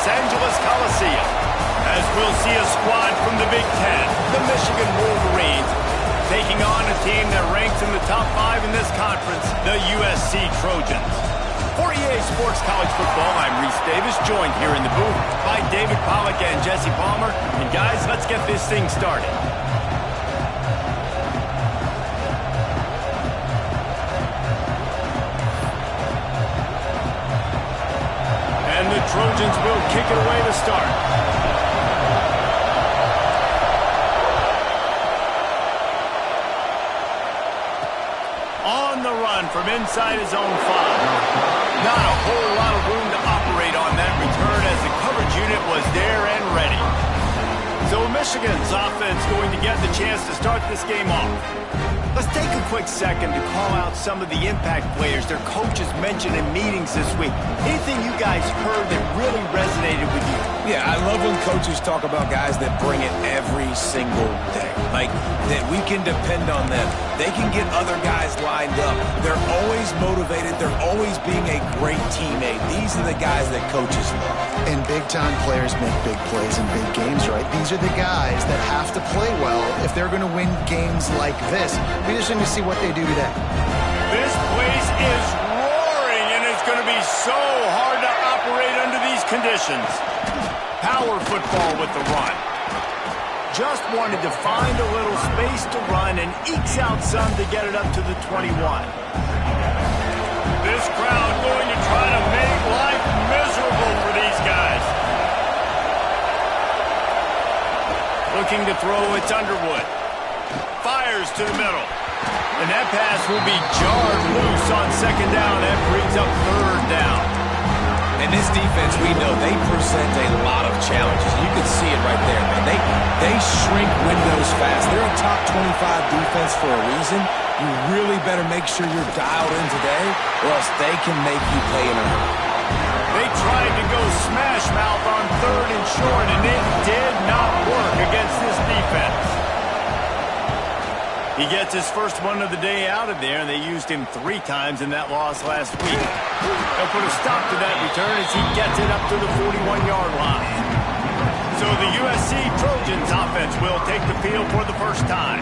Los Angeles Coliseum, as we'll see a squad from the Big Ten, the Michigan Wolverines, taking on a team that ranks in the top 5 in this conference, the USC Trojans. For EA Sports College Football, I'm Reese Davis, joined here in the booth by David Pollack and Jesse Palmer. And guys, let's get this thing started. And the Trojans will kick it away to start. On the run from inside his own 5. Not a whole lot of room to operate on that return as the coverage unit was there and ready. So Michigan's offense going to get the chance to start this game off. Let's take a quick second to call out some of the impact players their coaches mentioned in meetings this week. Anything you guys heard that really resonated with you? Yeah, I love when coaches talk about guys that bring it every single day. Like, that we can depend on them. They can get other guys lined up. They're always motivated. They're always being a great teammate. These are the guys that coaches love. And big-time players make big plays in big games, right? These are the guys that have to play well if they're going to win games like this. We just need to see what they do today. This place is roaring, and it's going to be so hard to operate under these conditions. Power football with the run. Just wanted to find a little space to run and ekes out some to get it up to the 21. This crowd going to try to make life miserable for these guys. Looking to throw, it's Underwood. Fires to the middle. And that pass will be jarred loose on second down. That brings up third down. And this defense, we know, they present a lot of challenges. You can see it right there, man. They shrink windows fast. They're a top 25 defense for a reason. You really better make sure you're dialed in today, or else they can make you pay in a hurry. They tried to go smash mouth on third and short, and it did not work against this defense. He gets his first one of the day out of there, and they used him 3 times in that loss last week. They'll put a stop to that return as he gets it up to the 41-yard line. So the USC Trojans offense will take the field for the first time.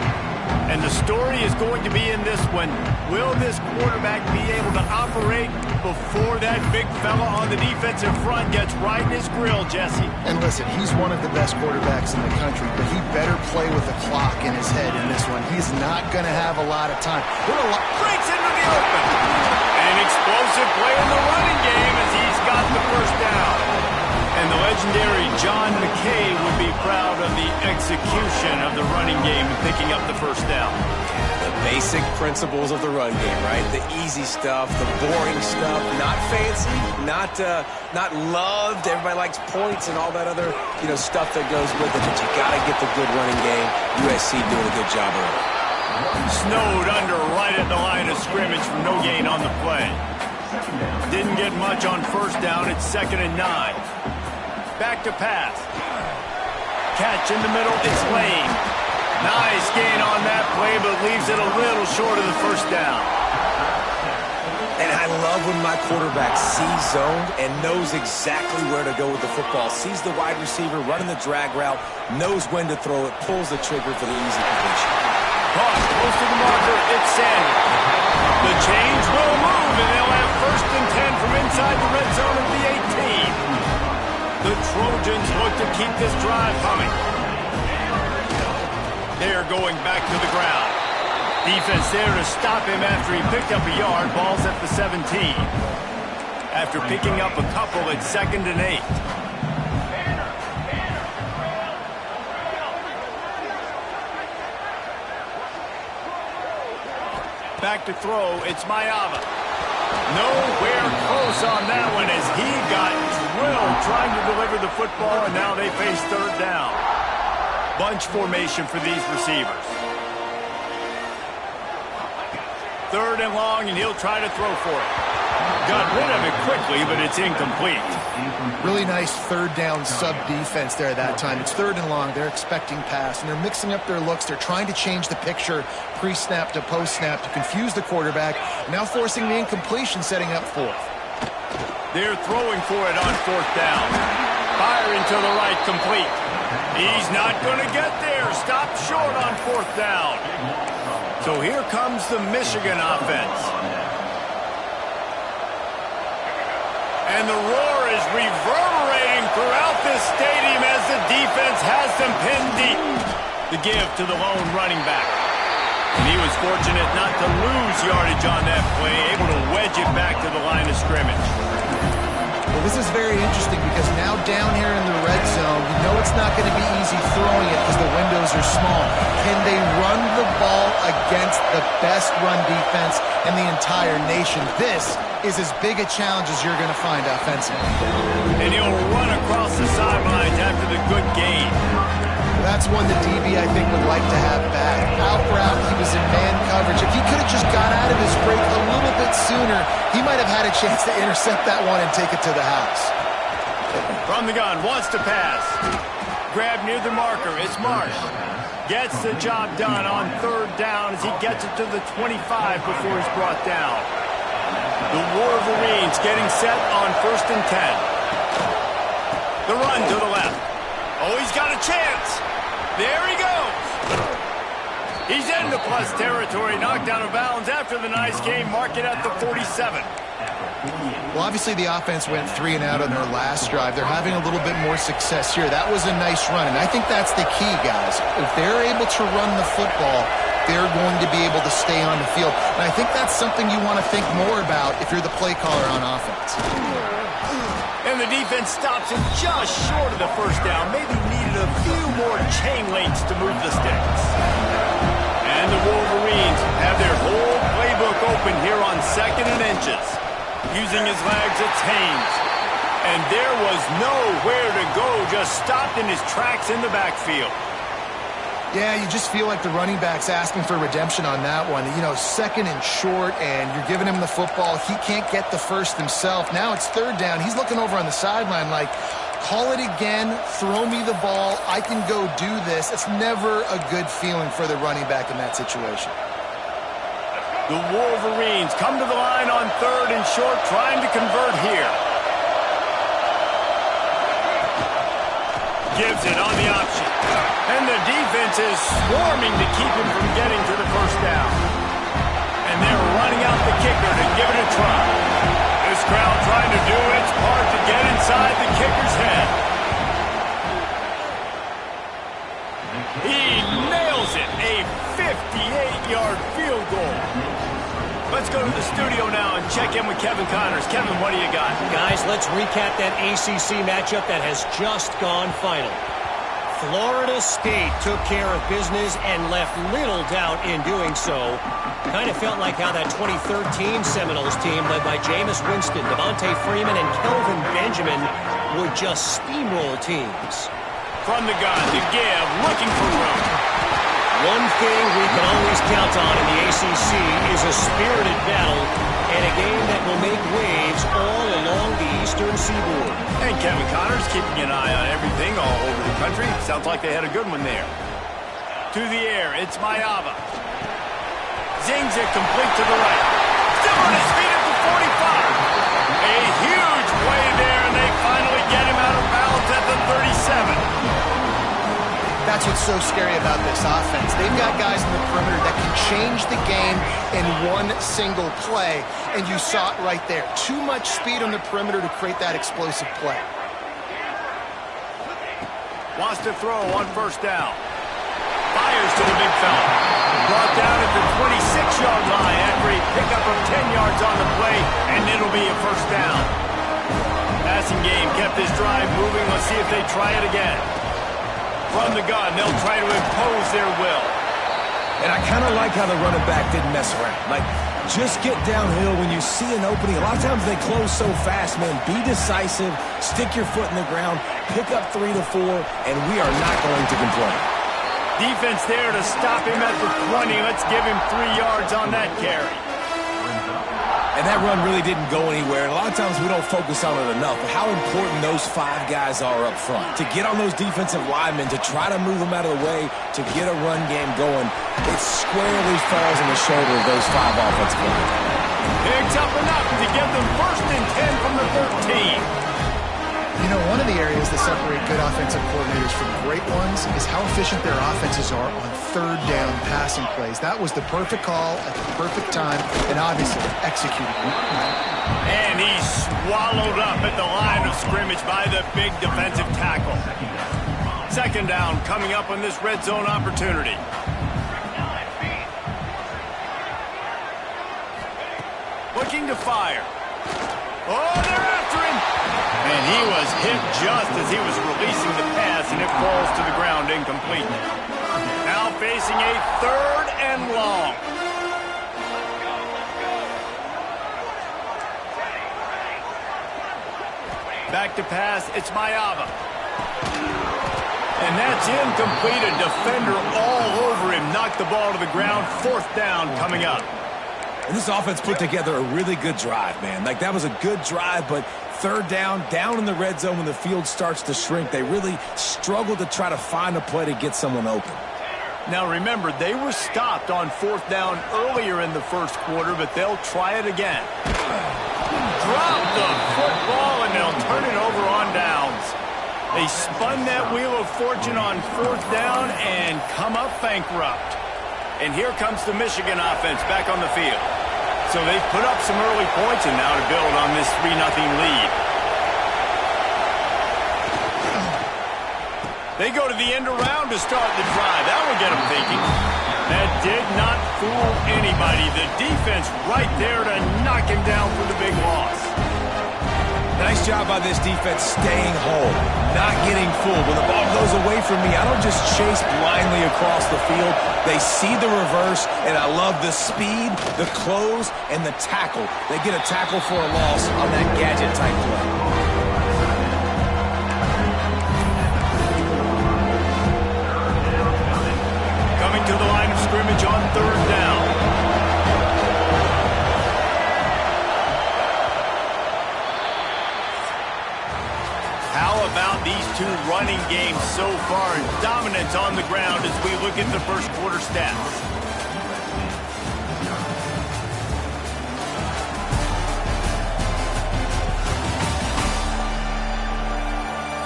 And the story is going to be in this one. Will this quarterback be able to operate before that big fella on the defensive front gets right in his grill, Jesse? And listen, he's one of the best quarterbacks in the country, but he better play with the clock in his head in this one. He's not going to have a lot of time. Breaks into the open. An explosive play in the running game as he's got the first down. And the legendary John McKay would be proud of the execution of the running game and picking up the first down. The basic principles of the run game, right? The easy stuff, the boring stuff, not fancy, not loved. Everybody likes points and all that other, stuff that goes with it. But you got to get the good running game. USC doing a good job of it. Snowed under right at the line of scrimmage from no gain on the play. Didn't get much on first down. It's 2nd and 9. Back to pass. Catch in the middle. It's Lane. Nice gain on that play, but leaves it a little short of the first down. And I love when my quarterback sees zoned and knows exactly where to go with the football. Sees the wide receiver running the drag route, knows when to throw it, pulls the trigger for the easy completion. Caught close to the marker. It's Sanders. The chains will move, and they'll have 1st and 10 from inside the red zone of the 18. The Trojans look to keep this drive humming. They're going back to the ground. Defense there to stop him after he picked up a yard. Ball's at the 17. After picking up a couple, it's 2nd and 8. Back to throw, it's Mayava. Nowhere close on that one as he got drilled trying to deliver the football, and now they face 3rd down. Bunch formation for these receivers. 3rd and long, and he'll try to throw for it. Got rid of it quickly, but it's incomplete. Really nice 3rd down sub-defense there that time. It's 3rd and long. They're expecting pass, and they're mixing up their looks. They're trying to change the picture pre-snap to post-snap to confuse the quarterback, now forcing the incompletion, setting up 4th. They're throwing for it on 4th down. Firing to the right, complete. He's not going to get there. Stop short on 4th down. So here comes the Michigan offense. And the roar is reverberating throughout this stadium as the defense has them pinned deep. The give to the lone running back. And he was fortunate not to lose yardage on that play, able to wedge it back to the line of scrimmage. Well, this is very interesting because now down here in the red zone, you know it's not going to be easy throwing it because the windows are small. Can they run the ball against the best run defense in the entire nation? This is as big a challenge as you're going to find offensively. And he'll run across the sidelines after the good gain. That's one the DB, I think, would like to have back. Out route, he was in man coverage. If he could have just got out of his break a little bit sooner, he might have had a chance to intercept that one and take it to the house. From the gun, wants to pass. Grab near the marker, it's Marsh. Gets the job done on 3rd down as he gets it to the 25 before he's brought down. The Wolverines getting set on 1st and 10. The run to the left. Oh, he's got a chance. There he goes. He's into plus territory, knocked out of bounds after the nice game, mark it at the 47. Well, obviously the offense went 3 and out on their last drive. They're having a little bit more success here. That was a nice run, and I think that's the key, guys. If they're able to run the football, they're going to be able to stay on the field. And I think that's something you want to think more about if you're the play caller on offense. And the defense stops him just short of the 1st down. Maybe needed a few more chain links to move the sticks. And the Wolverines have their whole playbook open here on 2nd and inches. Using his legs, it's Haynes. And there was nowhere to go, just stopped in his tracks in the backfield. Yeah, you just feel like the running back's asking for redemption on that one. You know, 2nd and short, and you're giving him the football. He can't get the first himself. Now it's 3rd down. He's looking over on the sideline like, call it again, throw me the ball, I can go do this. It's never a good feeling for the running back in that situation. The Wolverines come to the line on 3rd and short, trying to convert here. Gives it on the option. And the defense is swarming to keep him from getting to the 1st down. And they're running out the kicker to give it a try. This crowd trying to do its part to get inside the kicker's head. He nails it. A 58-yard field goal. Let's go to the studio now and check in with Kevin Connors. Kevin, what do you got? Guys, let's recap that ACC matchup that has just gone final. Florida State took care of business and left little doubt in doing so. Kind of felt like how that 2013 Seminoles team led by Jameis Winston, Devontae Freeman, and Kelvin Benjamin would just steamroll teams. From the gun to give, looking for room. One thing we can always count on in the ACC is a spirited battle and a game that will make waves all along the Eastern Seaboard. And Kevin Connors keeping an eye on everything all over the country. Sounds like they had a good one there. To the air, it's Mayava. Zings it complete to the right. Still on his feet at the 45. A huge play there, and they finally get him out of bounds at the 37. That's what's so scary about this offense. They've got guys in the perimeter that can change the game in one single play, and you saw it right there. Too much speed on the perimeter to create that explosive play. Wants to throw on 1st down. Fires to the big fella. Brought down at the 26-yard line after a pickup of 10 yards on the play, and it'll be a 1st down. Passing game kept this drive moving. Let's see if they try it again. From the gun, they'll try to impose their will. And I kind of like how the running back didn't mess around. Like, just get downhill when you see an opening. A lot of times they close so fast, man. Be decisive, stick your foot in the ground, pick up 3 to 4, and we are not going to complain. Defense there to stop him at the 20. Let's give him 3 yards on that carry. And that run really didn't go anywhere. And a lot of times we don't focus on it enough. But how important those 5 guys are up front. To get on those defensive linemen, to try to move them out of the way, to get a run game going, it squarely falls on the shoulder of those 5 offensive linemen. Picks up enough to give them 1st and 10 from the 13. You You know, one of the areas that separate good offensive coordinators from great ones is how efficient their offenses are on third down passing plays. That was the perfect call at the perfect time, and obviously executed. And he's swallowed up at the line of scrimmage by the big defensive tackle. Second down coming up on this red zone opportunity. Looking to fire. Oh, they're after him. And he was hit just as he was releasing the pass, and it falls to the ground incomplete. Now facing a third and long. Back to pass, it's Mayava. And that's incomplete. A defender all over him. Knocked the ball to the ground. Fourth down coming up. And this offense put together a really good drive, man. Like, that was a good drive, but third down in the red zone when the field starts to shrink, they really struggled to try to find a play to get someone open. Now, remember, they were stopped on fourth down earlier in the first quarter, but they'll try it again. Drop the football, and they'll turn it over on downs. They spun that wheel of fortune on fourth down and come up bankrupt. And here comes the Michigan offense back on the field. So they've put up some early points and now to build on this 3-0 lead. They go to the end around to start the drive. That will get them thinking. That did not fool anybody. The defense right there to knock him down for the big loss. Nice job by this defense staying home, not getting fooled. When the ball goes away from me, I don't just chase blindly across the field. They see the reverse, and I love the speed, the close, and the tackle. They get a tackle for a loss on that gadget-type play. Coming to the line of scrimmage on third down. How about these two running games so far? Dominance on the ground as we look at the first quarter stats.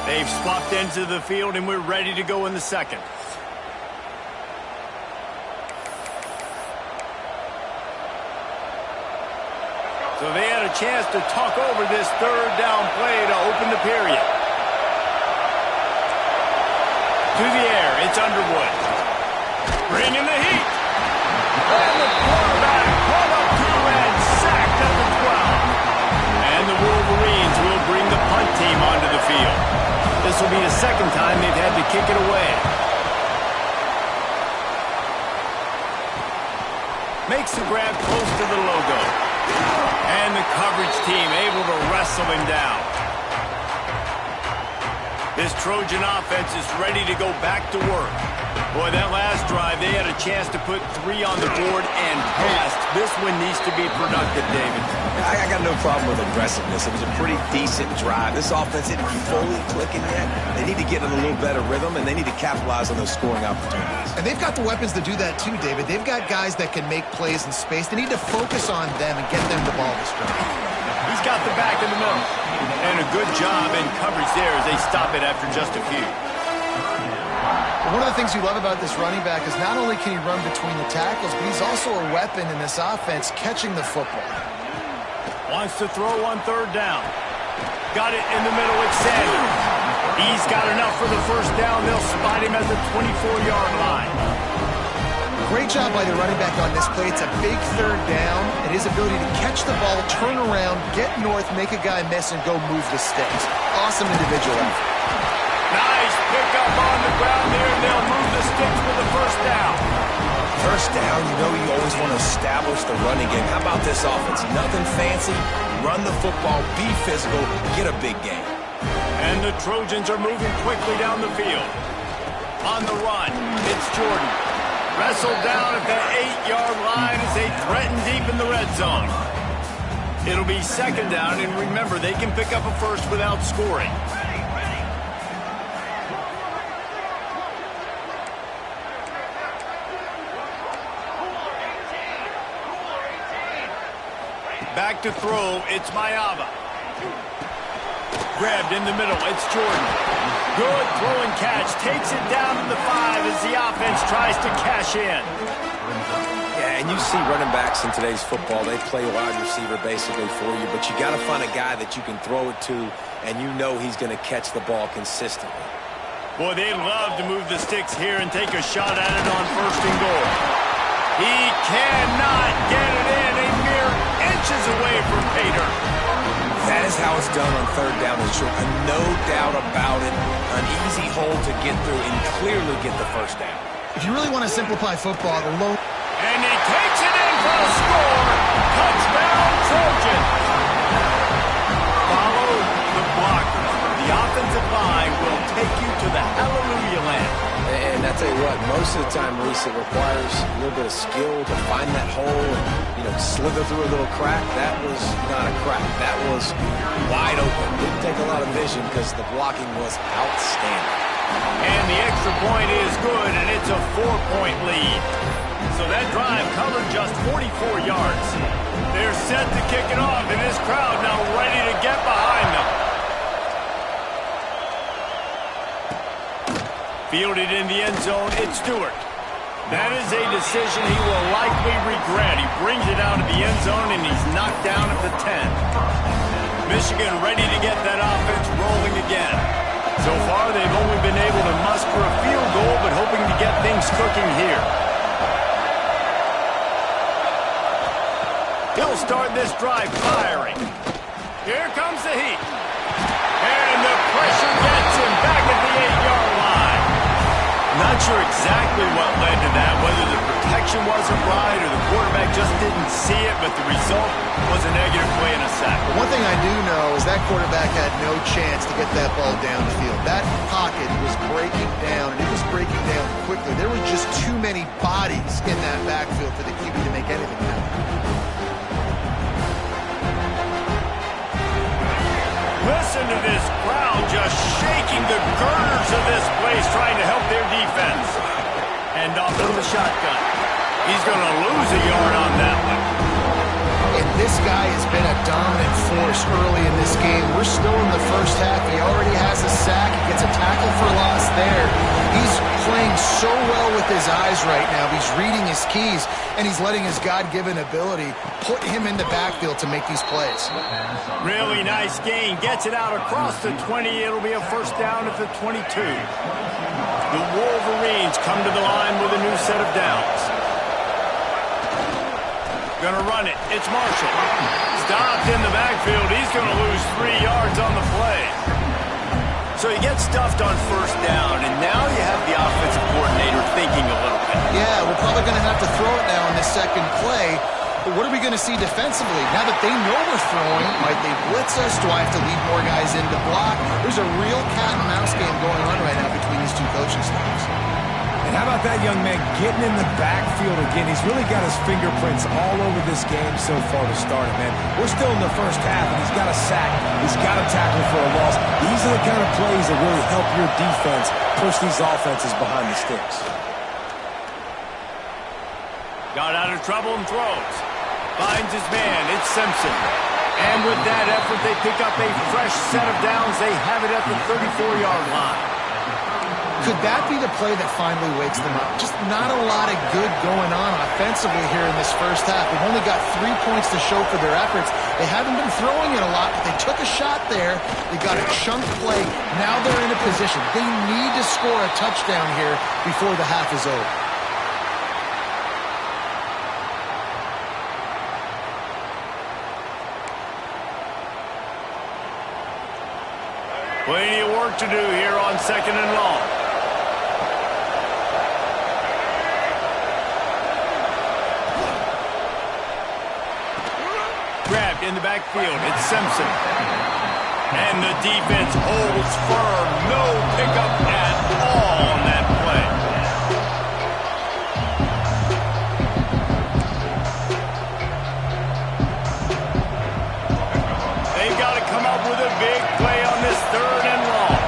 They've swapped into the field, and we're ready to go in the second. So they had a chance to talk over this third down play to open the period. To the air, it's Underwood. Bringing the heat. And the quarterback pulled up through and sacked at the 12. And the Wolverines will bring the punt team onto the field. This will be the second time they've had to kick it away. Makes the grab close to the logo. And the coverage team able to wrestle him down. This Trojan offense is ready to go back to work. Boy, that last drive, they had a chance to put 3 on the board and passed. This one needs to be productive, David. I got no problem with aggressiveness. It was a pretty decent drive. This offense isn't fully clicking yet. They need to get in a little better rhythm, and they need to capitalize on those scoring opportunities. And they've got the weapons to do that too, David. They've got guys that can make plays in space. They need to focus on them and get them the ball this drive. He's got the back in the middle. And a good job in coverage there as they stop it after just a few. One of the things you love about this running back is not only can he run between the tackles, but he's also a weapon in this offense catching the football. Wants to throw on third down. Got it in the middle with Sanders. He's got enough for the first down. They'll spot him at the 24-yard line. Great job by the running back on this play. It's a big third down, and his ability to catch the ball, turn around, get north, make a guy miss, and go move the sticks. Awesome individual effort. Nice pickup on the ground there, and they'll move the sticks for the first down. First down, you know you always want to establish the running game. How about this offense? Nothing fancy. Run the football, be physical, get a big game. And the Trojans are moving quickly down the field. On the run, it's Jordan. Wrestled down at the 8-yard line as they threaten deep in the red zone. It'll be second down, and remember, they can pick up a first without scoring. Back to throw, it's Mayava. Grabbed in the middle. It's Jordan. Good throwing catch. Takes it down to the 5 as the offense tries to cash in. Yeah, and you see running backs in today's football, they play wide receiver basically for you, but you got to find a guy that you can throw it to, and you know he's going to catch the ball consistently. Boy, they love to move the sticks here and take a shot at it on 1st and goal. He cannot get it in, a mere inches away from pay dirt. That is how it's done on 3rd down and short. No doubt about it. An easy hole to get through and clearly get the 1st down. If you really want to simplify football, the low... And he takes it in for a score. Touchdown, Trojans. Follow the blocker. The offensive line will take you to the hallelujah land. And I tell you what, most of the time, Reese, it requires a little bit of skill to find that hole and, slither through a little crack. That was not a crack. That was wide open. Didn't take a lot of vision because the blocking was outstanding. And the extra point is good, and it's a 4-point lead. So that drive covered just 44 yards. They're set to kick it off, and this crowd now ready to get behind them. Fielded in the end zone, it's Stewart. That is a decision he will likely regret. He brings it out of the end zone, and he's knocked down at the 10. Michigan ready to get that offense rolling again. So far, they've only been able to muster a field goal, but hoping to get things cooking here. He'll start this drive firing. Here comes the heat. And the pressure gets him back at the 8-yard line. Not sure exactly what led to that, whether the protection wasn't right or the quarterback just didn't see it, but the result was a negative play and a sack. One thing I do know is that quarterback had no chance to get that ball downfield. That pocket was breaking down, and it was breaking down quickly. There were just too many bodies in that backfield for the QB to make anything happen. Listen to this crowd just shaking the girders of this place, trying to help their defense. And off in the shotgun. He's going to lose a yard on that one. And this guy has been a dominant force early in this game. We're still in the first half. He already has a sack. He gets a tackle for loss there. He's playing so well with his eyes right now. He's reading his keys, and he's letting his God-given ability put him in the backfield to make these plays. Really nice gain. Gets it out across the 20. It'll be a 1st down at the 22. The Wolverines come to the line with a new set of downs. Gonna run it. It's Marshall. Stopped in the backfield. He's gonna lose 3 yards on the play. So he gets stuffed on 1st down, and now you have the offensive coordinator thinking a little bit. Yeah, we're probably going to have to throw it now on this 2nd play. But what are we going to see defensively? Now that they know we're throwing, might they blitz us? Do I have to leave more guys in to block? There's a real cat and mouse game going on right now between these two coaching staffs. And how about that young man getting in the backfield again? He's really got his fingerprints all over this game so far to start it, man. We're still in the first half, and he's got a sack. He's got a tackle for a loss. These are the kind of plays that really help your defense push these offenses behind the sticks. Got out of trouble and throws. Finds his man. It's Simpson. And with that effort, they pick up a fresh set of downs. They have it at the 34-yard line. Could that be the play that finally wakes them up? Just not a lot of good going on offensively here in this first half. They've only got 3 points to show for their efforts. They haven't been throwing it a lot, but they took a shot there. They got a chunk play. Now they're in a position. They need to score a touchdown here before the half is over. Plenty of work to do here on 2nd and long. Grabbed in the backfield. It's Simpson. And the defense holds firm. No pickup at all on that play. They've got to come up with a big play on this 3rd and long.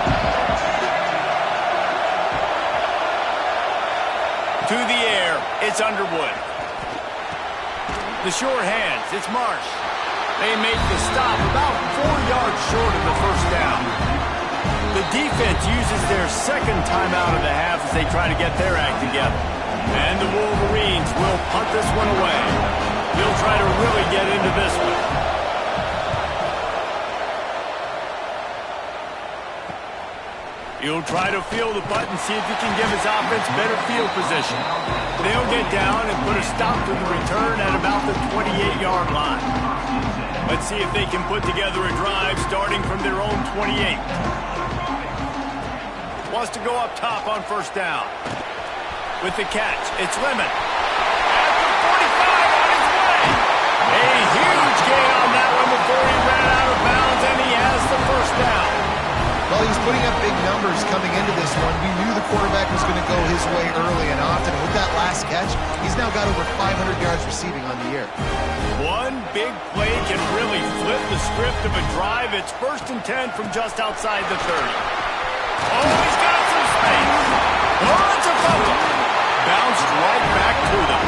To the air, it's Underwood. The short hands, it's Marsh. They make the stop about 4 yards short of the first down. The defense uses their second timeout of the half as they try to get their act together. And the Wolverines will punt this one away. He'll try to really get into this one. He'll try to feel the punt and see if he can give his offense better field position. They'll get down and put a stop to the return at about the 28-yard line. Let's see if they can put together a drive starting from their own 28. Wants to go up top on first down. With the catch, it's Lemon. At the 45 on his way. A huge gain on that one before he ran out of bounds, and he has the first down. Well, he's putting up big numbers coming into this one. We knew the quarterback was going to go his way early and often. And with that last catch, he's now got over 500 yards receiving on the year. One big play can really flip the script of a drive. It's 1st and 10 from just outside the 30. Oh, he's got some space. Oh, it's a fumble. Bounced right back to them.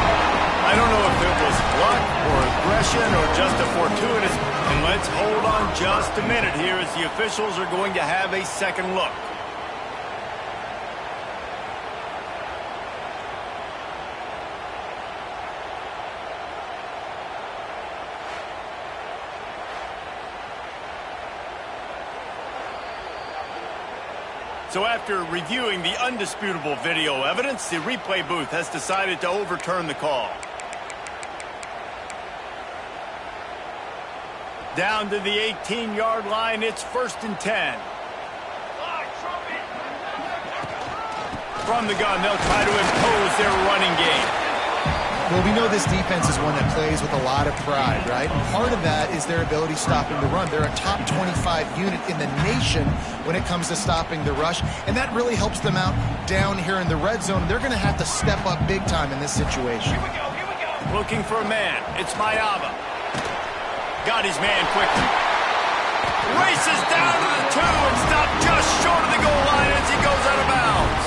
I don't know if it was luck or aggression or just a fortuitous. And let's hold on just a minute here as the officials are going to have a second look. So after reviewing the undisputable video evidence, the replay booth has decided to overturn the call. Down to the 18-yard line, it's 1st and 10. From the gun, they'll try to impose their running game. Well, we know this defense is one that plays with a lot of pride, right? And part of that is their ability stopping the run. They're a top 25 unit in the nation when it comes to stopping the rush, and that really helps them out down here in the red zone. They're going to have to step up big time in this situation. Here we go. Looking for a man. It's Mayava. Got his man quickly. Races down to the 2 and stopped just short of the goal line as he goes out of bounds.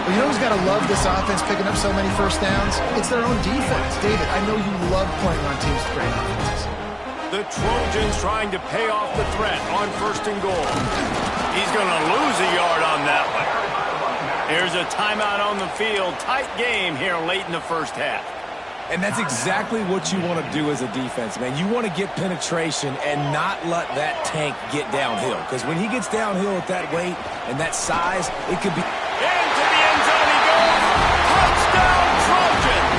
Well, you know who's got to love this offense picking up so many first downs? It's their own defense. David, I know you love playing on teams with great offenses. The Trojans trying to pay off the threat on 1st and goal. He's going to lose a yard on that one. There's a timeout on the field. Tight game here late in the first half. And that's exactly what you want to do as a defense, man. You want to get penetration and not let that tank get downhill. Because when he gets downhill at that weight and that size, it could be... Into the end zone he goes. Touchdown, Trojans!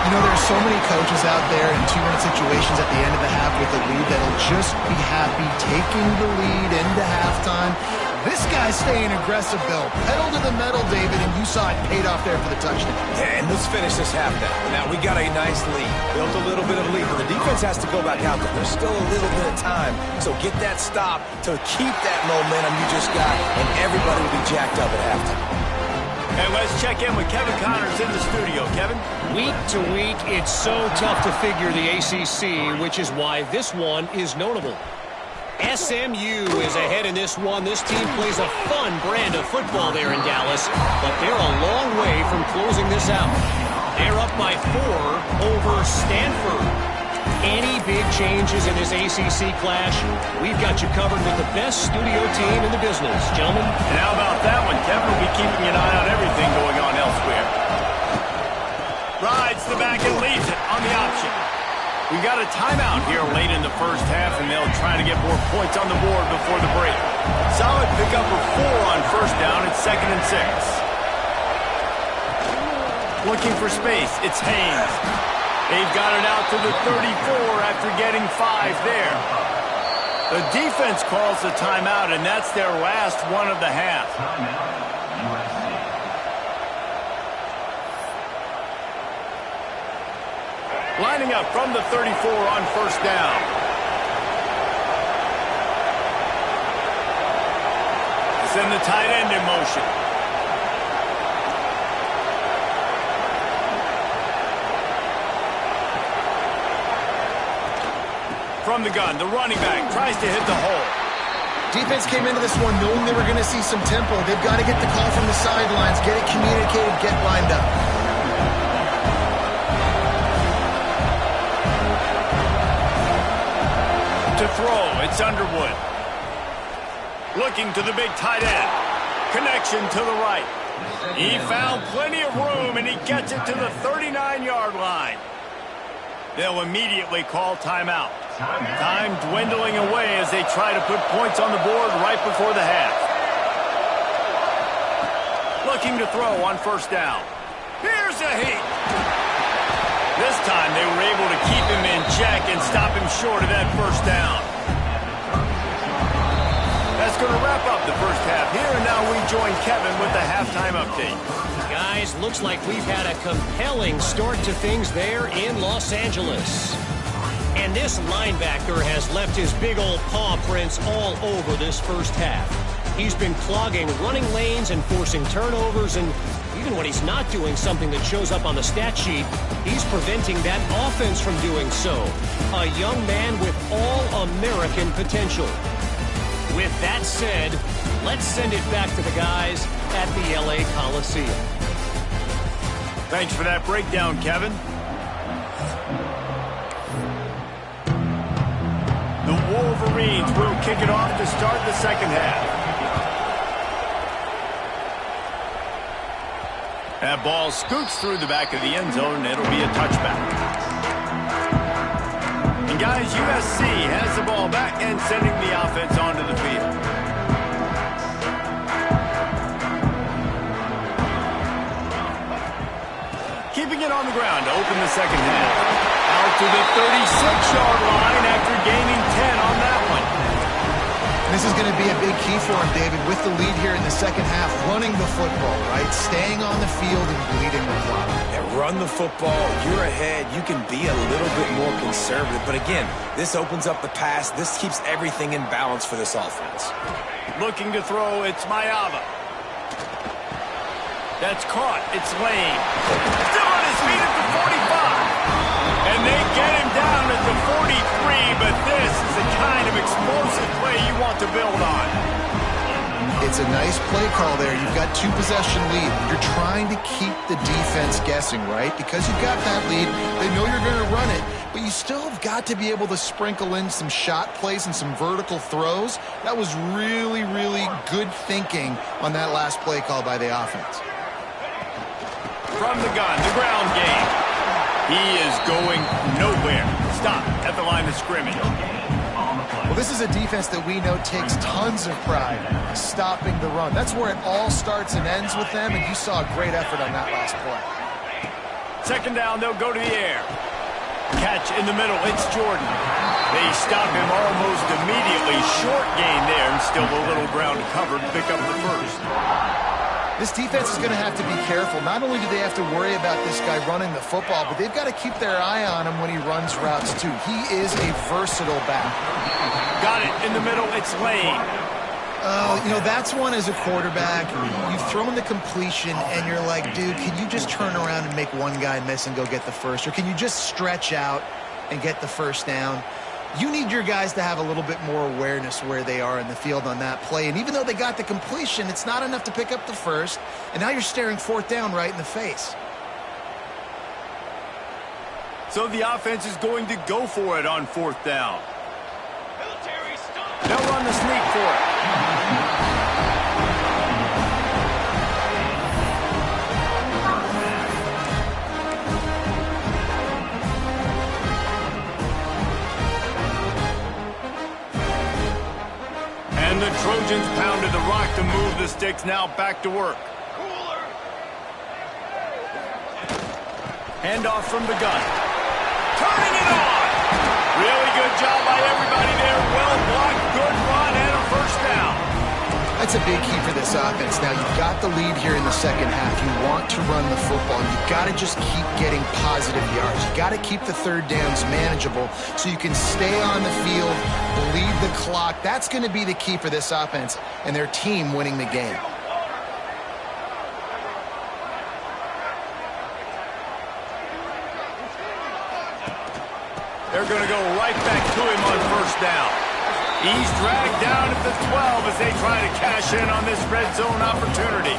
You know, there's so many coaches out there in 2-minute situations at the end of the half with a lead that'll just be happy taking the lead into halftime. This guy's staying aggressive, Bill. Pedal to the metal, David, and you saw it paid off there for the touchdown. Yeah, and let's finish this half now. Now, we got a nice lead. Built a little bit of lead, but the defense has to go back out there. There's still a little bit of time. So get that stop to keep that momentum you just got, and everybody will be jacked up at halftime. And let's check in with Kevin Connors in the studio. Kevin? Week to week, it's so tough to figure the ACC, which is why this one is notable. SMU is ahead in this one. This team plays a fun brand of football there in Dallas, but they're a long way from closing this out. They're up by 4 over Stanford. Any big changes in this ACC clash, we've got you covered with the best studio team in the business. Gentlemen? And how about that one? Kevin will be keeping an eye on everything going on elsewhere. Rides the back and leaves it on the option. We've got a timeout here late in the first half, and they'll try to get more points on the board before the break. Solid pickup of 4 on first down. It's 2nd and 6. Looking for space. It's Haynes. They've got it out to the 34 after getting 5 there. The defense calls the timeout, and that's their last one of the half. Lining up from the 34 on first down. Send the tight end in motion. From the gun, the running back tries to hit the hole. Defense came into this one knowing they were going to see some tempo. They've got to get the call from the sidelines, get it communicated, get lined up. To throw, it's Underwood. Looking to the big tight end. Connection to the right. He found plenty of room, and he gets it to the 39-yard line. They'll immediately call timeout. Time dwindling away as they try to put points on the board right before the half. Looking to throw on first down. Here's a heat. This time they were able to keep him in check and stop him short of that first down. That's going to wrap up the first half here, and now we join Kevin with the halftime update. Guys, looks like we've had a compelling start to things there in Los Angeles. And this linebacker has left his big old paw prints all over this first half. He's been clogging running lanes and forcing turnovers, and even when he's not doing something that shows up on the stat sheet, he's preventing that offense from doing so. A young man with all-American potential. With that said, let's send it back to the guys at the LA Coliseum. Thanks for that breakdown, Kevin. The Wolverines will kick it off to start the second half. That ball scoots through the back of the end zone, and it'll be a touchback. And guys, USC has the ball back and sending the offense onto the field. Keeping it on the ground to open the second half. Out to the 36-yard line after gaining 10 on that one. This is going to be a big key for him, David, with the lead here in the second half, running the football, right? Staying on the field and bleeding the clock. Yeah, run the football. You're ahead. You can be a little bit more conservative. But again, this opens up the pass. This keeps everything in balance for this offense. Looking to throw, it's Mayava. That's caught. It's Lane. Still on his feet at the 45. And they get him down at the 43, but this is the kind of explosive play you want to build on. It's a nice play call there. You've got two-possession lead. You're trying to keep the defense guessing, right? Because you've got that lead, they know you're going to run it, but you still have got to be able to sprinkle in some shot plays and some vertical throws. That was really, really good thinking on that last play call by the offense. From the gun, the ground game. He is going nowhere. Stop at the line of scrimmage. Well, this is a defense that we know takes tons of pride stopping the run. That's where it all starts and ends with them, and you saw a great effort on that last play. Second down, they'll go to the air. Catch in the middle, it's Jordan. They stop him almost immediately. Short gain there, and still a little ground covered to pick up the first. This defense is going to have to be careful. Not only do they have to worry about this guy running the football, but they've got to keep their eye on him when he runs routes too. He is a versatile back. Got it in the middle, it's Lane. You know, that's one as a quarterback. You've thrown the completion, and you're like, dude, can you just turn around and make one guy miss and go get the first? Or can you just stretch out and get the first down? You need your guys to have a little bit more awareness where they are in the field on that play. And even though they got the completion, it's not enough to pick up the first. And now you're staring fourth down right in the face. So the offense is going to go for it on fourth down. They'll run the sneak for it. And the Trojans pounded the rock to move the sticks, now back to work. Handoff from the gun. Turning it on! Really good job by everybody there. Well blocked, good run, and a first down. That's a big key for this offense. Now, you've got the lead here in the second half. You want to run the football. You've got to just keep getting positive yards. You've got to keep the third downs manageable so you can stay on the field, bleed the clock. That's going to be the key for this offense and their team winning the game. They're going to go right back to him on first down. He's dragged down at the 12 as they try to cash in on this red zone opportunity.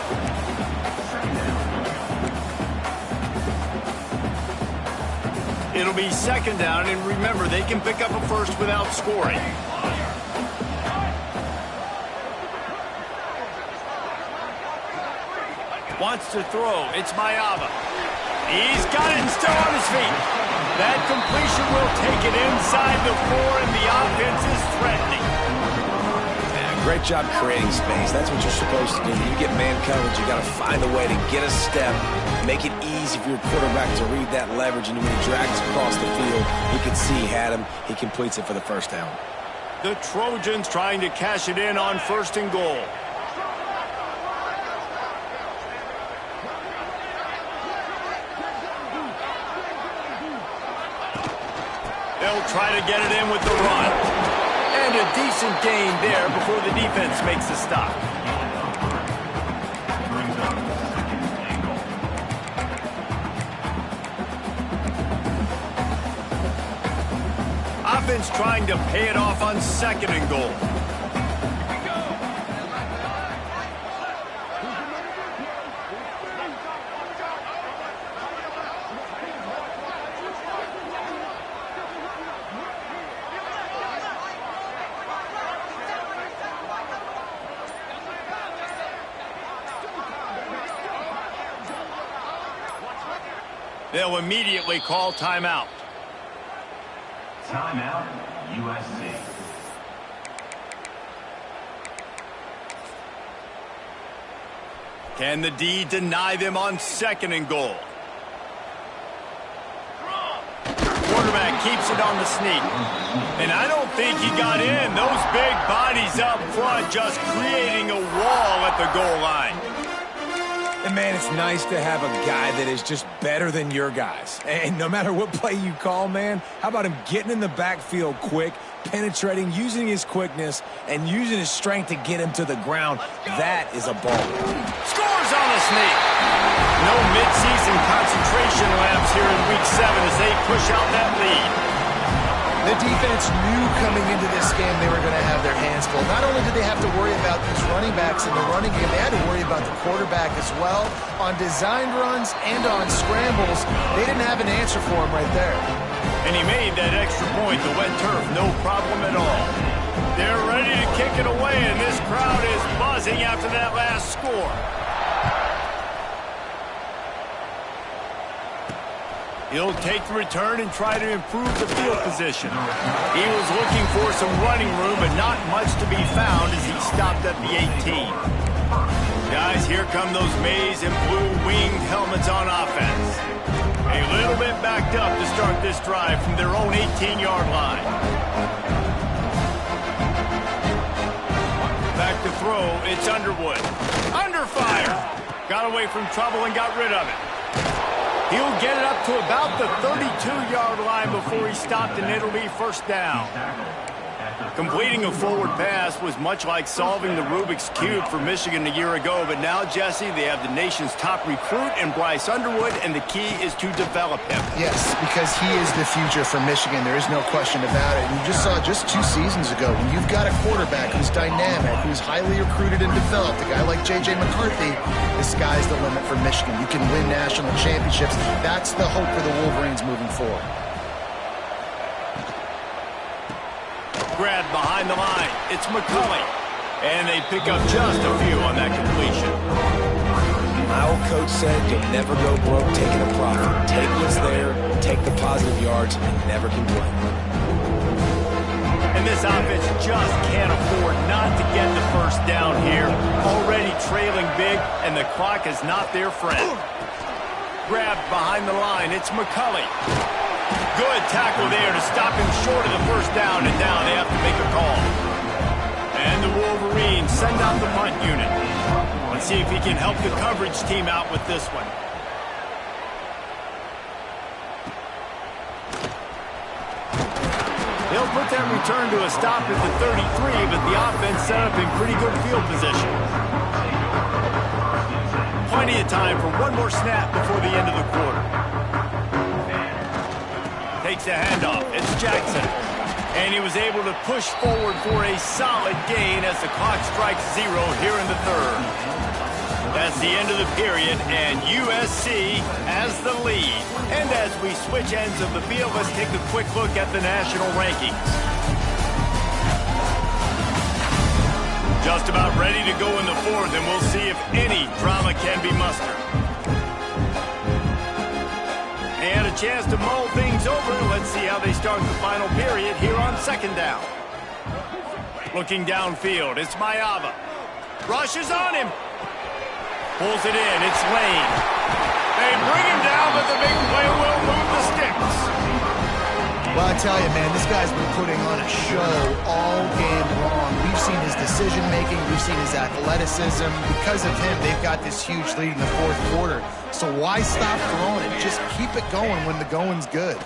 It'll be second down, and remember, they can pick up a first without scoring. Wants to throw. It's Mayava. He's got it and still on his feet. That completion will take it inside the 4, and the offense is threatening. Yeah, great job creating space. That's what you're supposed to do. You get man coverage, you got to find a way to get a step, make it easy for your quarterback to read that leverage, and when he drags across the field, you can see he had him. He completes it for the first down. The Trojans trying to cash it in on 1st and goal. They'll try to get it in with the run. And a decent gain there before the defense makes a stop. Offense trying to pay it off on 2nd and goal. They'll immediately call timeout. Timeout, USC. Can the D deny them on 2nd and goal? Quarterback keeps it on the sneak. And I don't think he got in. Those big bodies up front just creating a wall at the goal line. And, man, it's nice to have a guy that is just better than your guys. And no matter what play you call, man, how about him getting in the backfield quick, penetrating, using his quickness, and using his strength to get him to the ground? That is a ball. Scores on the sneak. No midseason concentration laps here in Week 7 as they push out that lead. The defense knew coming into this game they were going to have their hands full. Not only did they have to worry about these running backs in the running game, they had to worry about the quarterback as well. On designed runs and on scrambles, they didn't have an answer for him right there. And he made that extra point, the wet turf, no problem at all. They're ready to kick it away, and this crowd is buzzing after that last score. He'll take the return and try to improve the field position. He was looking for some running room, but not much to be found as he stopped at the 18. Guys, here come those maize and blue winged helmets on offense. A little bit backed up to start this drive from their own 18-yard line. Back to throw, it's Underwood. Under fire! Got away from trouble and got rid of it. He'll get it up to about the 32-yard line before he stopped, and it'll be 1st down. Completing a forward pass was much like solving the Rubik's Cube for Michigan a year ago, but now, Jesse, they have the nation's top recruit in Bryce Underwood, and the key is to develop him. Yes, because he is the future for Michigan. There is no question about it. You just saw just 2 seasons ago, when you've got a quarterback who's dynamic, who's highly recruited and developed, a guy like J.J. McCarthy, the sky's the limit for Michigan. You can win national championships. That's the hope for the Wolverines moving forward. Grabbed behind the line. It's McCulley. And they pick up just a few on that completion. My old coach said you'll never go broke taking a profit. Take what's there, take the positive yards, and never complain. And this offense just can't afford not to get the 1st down here. Already trailing big, and the clock is not their friend. Grabbed behind the line. It's McCulley. Good tackle there to stop him short of the 1st down, and now they have to make a call. And the Wolverines send out the punt unit. Let's see if he can help the coverage team out with this one. They'll put that return to a stop at the 33, but the offense set up in pretty good field position. Plenty of time for one more snap before the end of the quarter. Takes a handoff. It's Jackson. And he was able to push forward for a solid gain as the clock strikes 0 here in the 3rd. That's the end of the period, and USC has the lead. And as we switch ends of the field, let's take a quick look at the national rankings. Just about ready to go in the fourth, and we'll see if any drama can be mustered. They had a chance to mull things over. Let's see how they start the final period here on second down. Looking downfield, it's Mayava. Rushes on him. Pulls it in. It's Lane. They bring him down, but the big play will move the sticks. Well, I tell you, man, this guy's been putting on a show all game long. We've seen his decision-making. We've seen his athleticism. Because of him, they've got this huge lead in the fourth quarter. So why stop throwing it? Just keep it going when the going's good.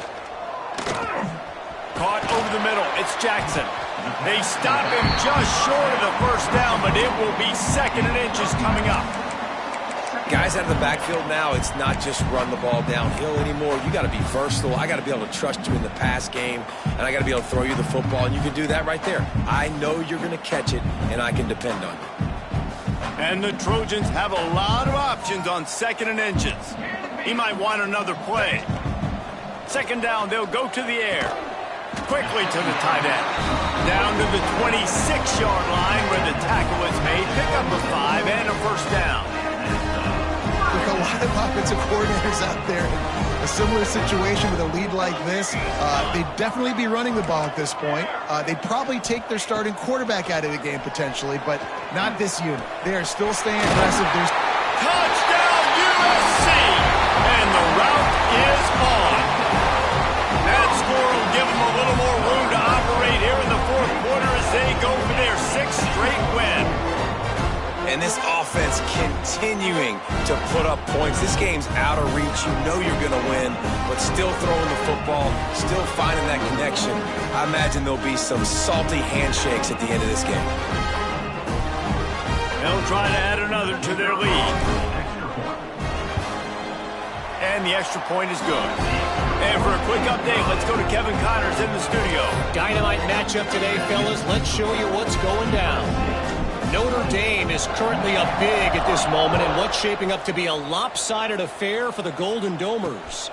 Caught over the middle. It's Jackson. They stop him just short of the first down, but it will be second and inches coming up. Guys out of the backfield now, it's not just run the ball downhill anymore. You got to be versatile. I got to be able to trust you in the pass game, and I got to be able to throw you the football, and you can do that right there. I know you're going to catch it, and I can depend on you. And the Trojans have a lot of options on second and inches. He might want another play. Second down, they'll go to the air. Quickly to the tight end. Down to the 26-yard line where the tackle is made. Pick up a 5 and a first down. There are a lot of offensive coordinators out there in a similar situation with a lead like this. They'd definitely be running the ball at this point. They'd probably take their starting quarterback out of the game potentially, but not this unit. They are still staying aggressive. There's touchdown USC! And the route is on. That score will give them a little more room to operate here in the fourth quarter as they go for their 6th straight win. And this offense continuing to put up points. This game's out of reach. You know you're going to win, but still throwing the football, still finding that connection. I imagine there'll be some salty handshakes at the end of this game. They'll try to add another to their lead. And the extra point is good. And for a quick update, let's go to Kevin Connors in the studio. Dynamite matchup today, fellas. Let's show you what's going down. Notre Dame is currently up big at this moment in what's shaping up to be a lopsided affair for the Golden Domers.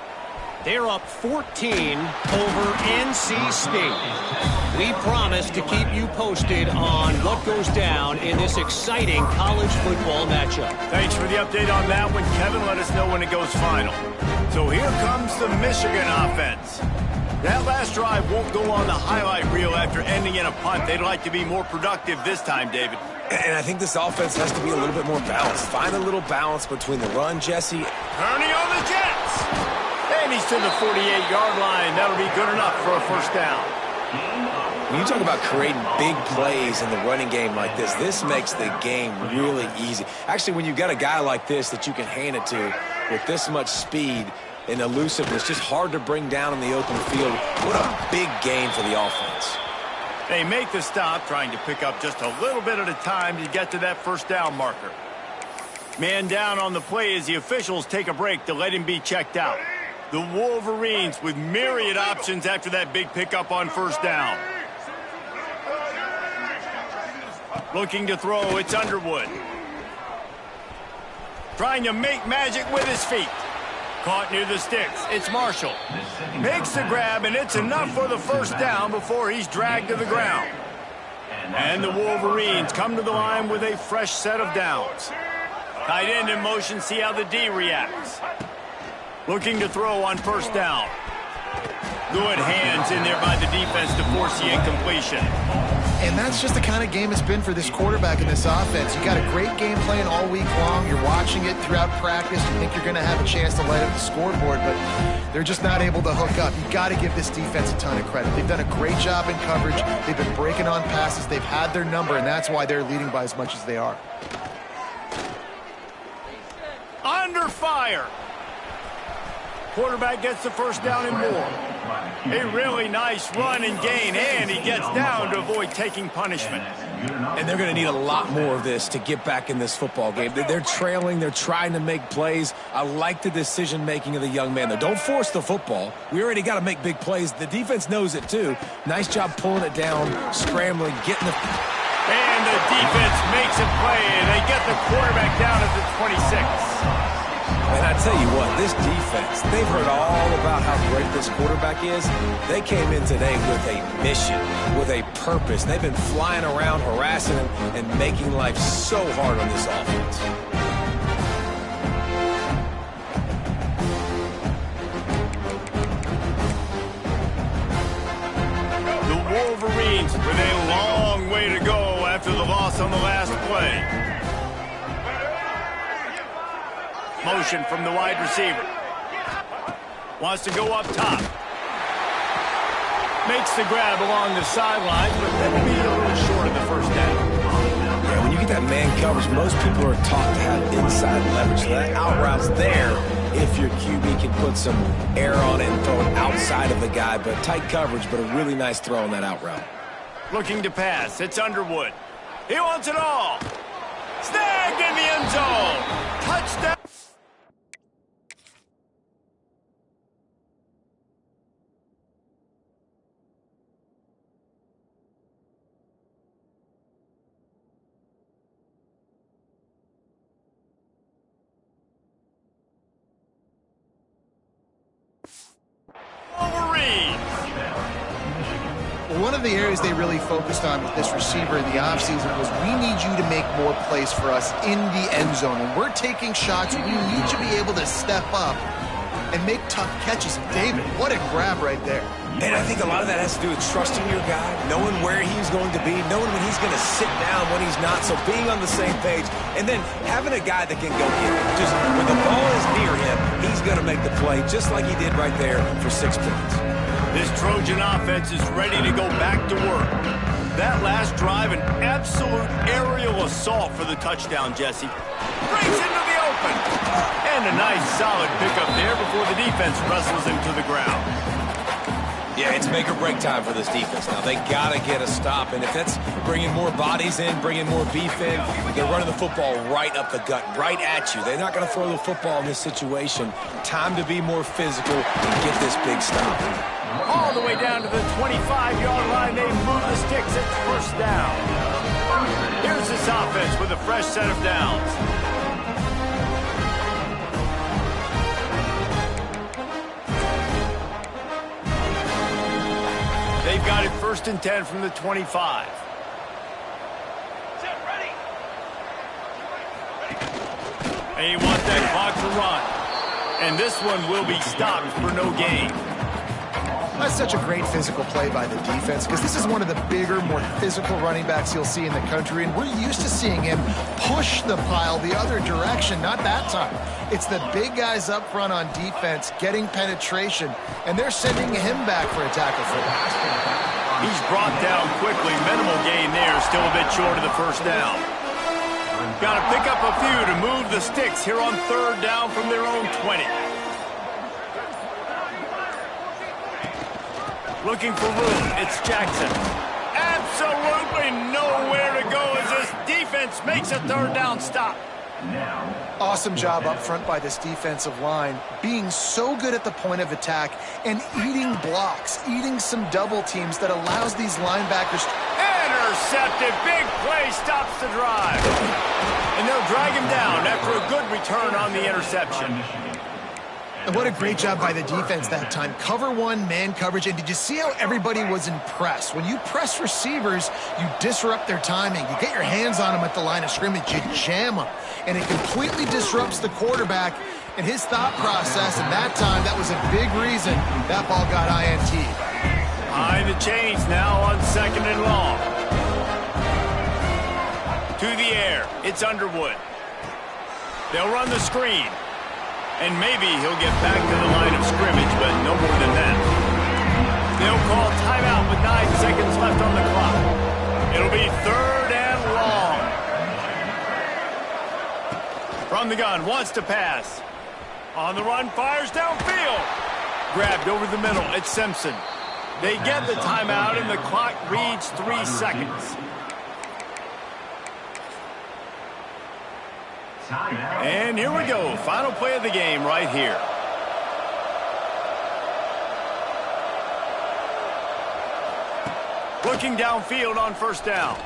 They're up 14 over NC State. We promise to keep you posted on what goes down in this exciting college football matchup. Thanks for the update on that one, Kevin. Let us know when it goes final. So here comes the Michigan offense. That last drive won't go on the highlight reel after ending in a punt. They'd like to be more productive this time, David. And I think this offense has to be a little bit more balanced. Find a little balance between the run, Jesse. Turning on the Jets. And he's to the 48-yard line. That'll be good enough for a first down. When you talk about creating big plays in the running game like this makes the game really easy. Actually, when you got a guy like this that you can hand it to with this much speed and elusiveness, just hard to bring down in the open field. What a big game for the offense. They make the stop, trying to pick up just a little bit at a time to get to that first down marker. Man down on the play as the officials take a break to let him be checked out. The Wolverines with myriad options after that big pickup on first down. Looking to throw, it's Underwood. Trying to make magic with his feet. Caught near the sticks. It's Marshall. Makes the grab, and it's enough for the first down before he's dragged to the ground. And the Wolverines come to the line with a fresh set of downs. Tight end in motion, see how the D reacts. Looking to throw on first down. Good hands in there by the defense to force the incompletion. And that's just the kind of game it's been for this quarterback in this offense. You got a great game plan all week long. You're watching it throughout practice. You think you're going to have a chance to light up the scoreboard, but they're just not able to hook up. You got to give this defense a ton of credit. They've done a great job in coverage. They've been breaking on passes. They've had their number, and that's why they're leading by as much as they are. Under fire. Quarterback gets the first down and more. A really nice run and gain, and he gets down to avoid taking punishment. And they're going to need a lot more of this to get back in this football game. They're trailing. They're trying to make plays. I like the decision-making of the young man, though. Don't force the football. We already got to make big plays. The defense knows it, too. Nice job pulling it down, scrambling, getting the... And the defense makes a play, and they get the quarterback down at the 26. And I tell you what, this defense, they've heard all about how great this quarterback is. They came in today with a mission, with a purpose. They've been flying around, harassing him, and making life so hard on this offense. The Wolverines with a long way to go after the loss on the last play. Motion from the wide receiver. Wants to go up top. Makes the grab along the sideline, but that'll be a little short of the first down. Yeah, when you get that man coverage, most people are taught to have inside leverage. So that out route's there if your QB can put some air on it and throw it outside of the guy. But tight coverage, but a really nice throw on that out route. Looking to pass. It's Underwood. He wants it all. Snagged in the end zone. Touchdown. One of the areas they really focused on with this receiver in the offseason was we need you to make more plays for us in the end zone. And we're taking shots. We need you to be able to step up and make tough catches. David, what a grab right there. And I think a lot of that has to do with trusting your guy, knowing where he's going to be, knowing when he's going to sit down, when he's not, so being on the same page, and then having a guy that can go get it. Just when the ball is near him, he's going to make the play just like he did right there for 6 points. This Trojan offense is ready to go back to work. That last drive, an absolute aerial assault for the touchdown, Jesse. Breaks into the open. And a nice solid pickup there before the defense wrestles him to the ground. Yeah, it's make or break time for this defense now. They got to get a stop, and if that's bringing more bodies in, bringing more beef in, they're running the football right up the gut, right at you. They're not going to throw the football in this situation. Time to be more physical and get this big stop. All the way down to the 25-yard line, they move the sticks at first down. Here's this offense with a fresh set of downs. They've got it 1st and 10 from the 25. And you want that clock to run. And this one will be stopped for no gain. That's such a great physical play by the defense because this is one of the bigger, more physical running backs you'll see in the country, and we're used to seeing him push the pile the other direction. Not that time. It's the big guys up front on defense getting penetration, and they're sending him back for a tackle for that. He's brought down quickly. Minimal gain there, still a bit short of the first down. Got to pick up a few to move the sticks here on 3rd down from their own 20. Looking for room, it's Jackson. Absolutely nowhere to go as this defense makes a 3rd down stop. Awesome job up front by this defensive line, being so good at the point of attack and eating blocks, eating some double teams that allows these linebackers. Intercepted, big play, stops the drive. And they'll drag him down after a good return on the interception. And what a great job by the defense that time. Cover one, man coverage. And did you see how everybody was impressed? When you press receivers, you disrupt their timing. You get your hands on them at the line of scrimmage. You jam them. And it completely disrupts the quarterback and his thought process. And that time, that was a big reason that ball got INT. Behind the chains now on 2nd and long. To the air. It's Underwood. They'll run the screen. And maybe he'll get back to the line of scrimmage, but no more than that. They'll call timeout with 9 seconds left on the clock. It'll be 3rd and long. From the gun, wants to pass. On the run, fires downfield. Grabbed over the middle, it's Simpson. They get the timeout, and the clock reads 3 seconds. And here we go. Final play of the game right here. Looking downfield on 1st down.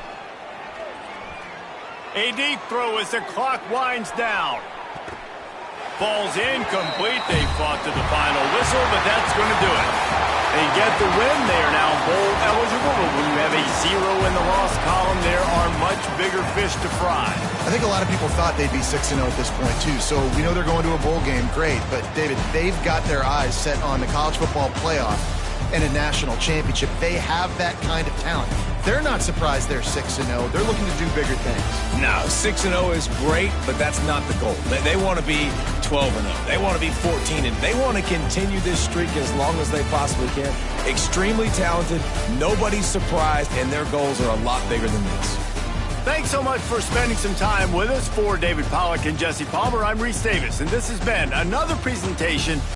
A deep throw as the clock winds down. Falls incomplete. They fought to the final whistle, but that's going to do it. They get the win. They are now bowl eligible, but when you have a 0 in the loss column, there are much bigger fish to fry. I think a lot of people thought they'd be 6-0 at this point, too. So we know they're going to a bowl game. Great. But, David, they've got their eyes set on the college football playoff and a national championship. They have that kind of talent. They're not surprised they're 6-0. They're looking to do bigger things. No, 6-0 is great, but that's not the goal. They want to be 12-0. They want to be 14-0. They want to continue this streak as long as they possibly can. Extremely talented. Nobody's surprised, and their goals are a lot bigger than this. Thanks so much for spending some time with us. For David Pollack and Jesse Palmer, I'm Reese Davis, and this has been another presentation